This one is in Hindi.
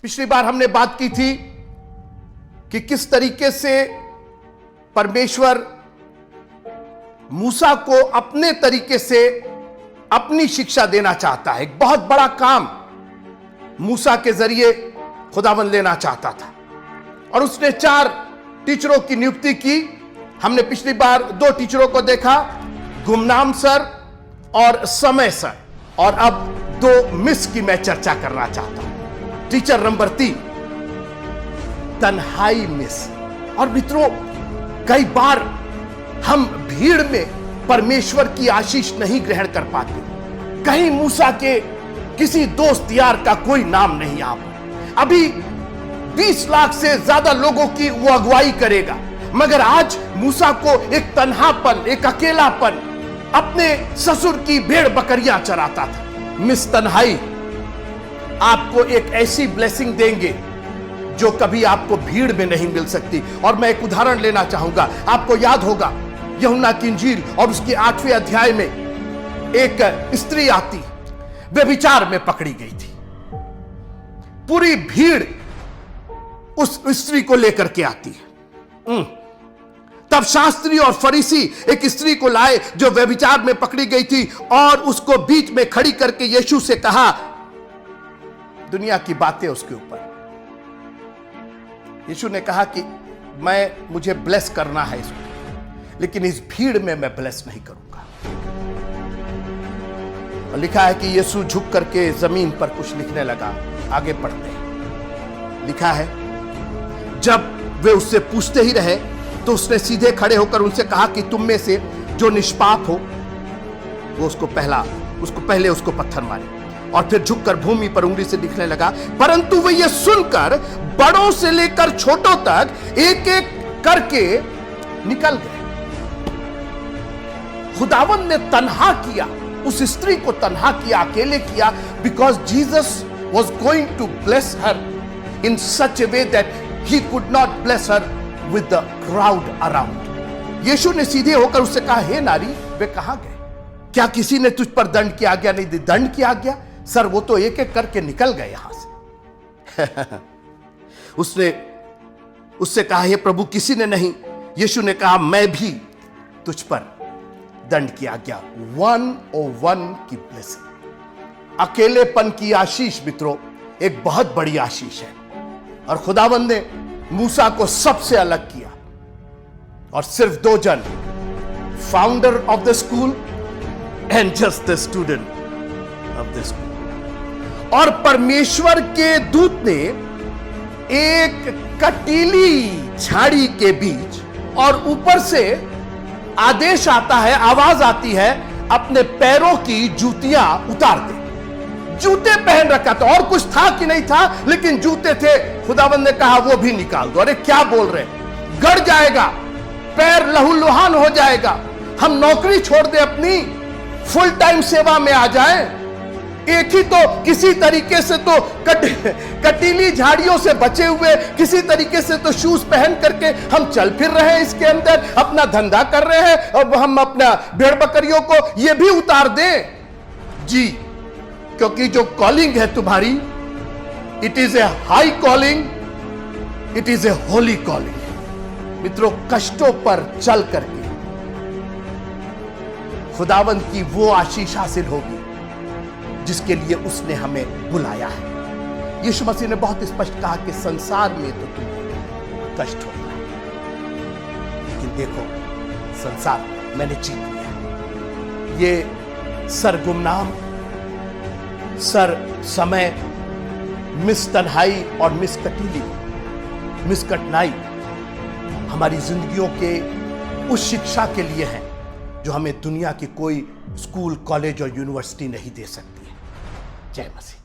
पिछली बार हमने बात की थी कि किस तरीके से परमेश्वर मूसा को अपने तरीके से अपनी शिक्षा देना चाहता है। एक बहुत बड़ा काम मूसा के जरिए खुदावन लेना चाहता था और उसने 4 टीचरों की नियुक्ति की। हमने पिछली बार 2 टीचरों को देखा, गुमनाम सर और समय सर, और अब 2 मिस की मैं चर्चा करना चाहता हूं। टीचर नंबर 3, तन्हाई मिस। और मित्रों, कई बार हम भीड़ में परमेश्वर की आशीष नहीं ग्रहण कर पाते। कहीं मूसा के किसी दोस्त यार का कोई नाम नहीं आ पाया। अभी 20 लाख से ज्यादा लोगों की वो अगुवाई करेगा, मगर आज मूसा को एक तन्हापन, एक अकेलापन, अपने ससुर की भेड़ बकरियां चराता था। मिस तन्हाई आपको एक ऐसी ब्लेसिंग देंगे जो कभी आपको भीड़ में नहीं मिल सकती। और मैं एक उदाहरण लेना चाहूंगा। आपको याद होगा यूहन्ना की इंजील और उसके 8वें अध्याय में एक स्त्री आती, व्यभिचार में पकड़ी गई थी। पूरी भीड़ उस स्त्री को लेकर के आती है। तब शास्त्री और फरीसी एक स्त्री को लाए जो व्यभिचार में पकड़ी गई थी और उसको बीच में खड़ी करके यीशु से कहा, दुनिया की बातें उसके ऊपर। यीशु ने कहा कि मुझे ब्लेस करना है इसको, लेकिन इस भीड़ में मैं ब्लेस नहीं करूंगा। और लिखा है कि यीशु झुक करके जमीन पर कुछ लिखने लगा। आगे पढ़ते हैं, लिखा है, जब वे उससे पूछते ही रहे तो उसने सीधे खड़े होकर उनसे कहा कि तुम में से जो निष्पाप हो वो उसको पहले उसको पत्थर मारे। और फिर झुककर भूमि पर उंगली से लिखने लगा। परंतु वे ये सुनकर बड़ों से लेकर छोटों तक एक एक करके निकल गए। खुदावन ने तन्हा किया, उस स्त्री को तन्हा किया, अकेले किया, because Jesus was going to bless her in such a way that he could not bless her with the crowd around. यीशु ने सीधे होकर उससे कहा, हे नारी, वे कहां गए? क्या किसी ने तुझ पर दंड की आज्ञा नहीं दी? दंड की आज्ञा? सर, वो तो एक एक करके निकल गए यहां से। उससे कहा, हे प्रभु, किसी ने नहीं। यीशु ने कहा, मैं भी तुझ पर दंड की आज्ञा, 101 की ब्लेसिंग। अकेलेपन की आशीष मित्रों एक बहुत बड़ी आशीष है। और खुदावंद ने मूसा को सबसे अलग किया और सिर्फ 2 जन, founder of the school and just the student of the school. और परमेश्वर के दूत ने एक कटीली झाड़ी के बीच, और ऊपर से आदेश आता है, आवाज आती है, अपने पैरों की जूतियां उतार दे। जूते पहन रखा था, और कुछ था कि नहीं था, लेकिन जूते थे। खुदावंद ने कहा, वो भी निकाल दो। अरे क्या बोल रहे, गड़ जाएगा, पैर लहूलुहान हो जाएगा। हम नौकरी छोड़ दे, अपनी फुल टाइम सेवा में आ जाएं। एक ही तो किसी तरीके से तो कटीली झाड़ियों से बचे हुए, किसी तरीके से तो शूज पहन करके हम चल फिर रहे हैं, इसके अंदर अपना धंधा कर रहे हैं, और हम अपना भेड़ बकरियों को ये भी उतार दें जी, क्योंकि जो कॉलिंग है तुम्हारी, it is a high calling, it is a Holi calling. मित्रों, कष्टों पर चल करके खुदावंद की वो आशीष हासिल होगी जिसके लिए उसने हमें बुलाया है। यीशु मसीह ने बहुत स्पष्ट कहा कि संसार में तो तुम्हें कष्ट होगा, लेकिन देखो, संसार मैंने जीत लिया। ये सर गुमनाम, सर समय, मिस तन्हाई और मिस कठिनाई हमारी जिंदगियों के उस शिक्षा के लिए है जो हमें दुनिया की कोई स्कूल, कॉलेज और यूनिवर्सिटी नहीं दे सकती है। जय मसीह।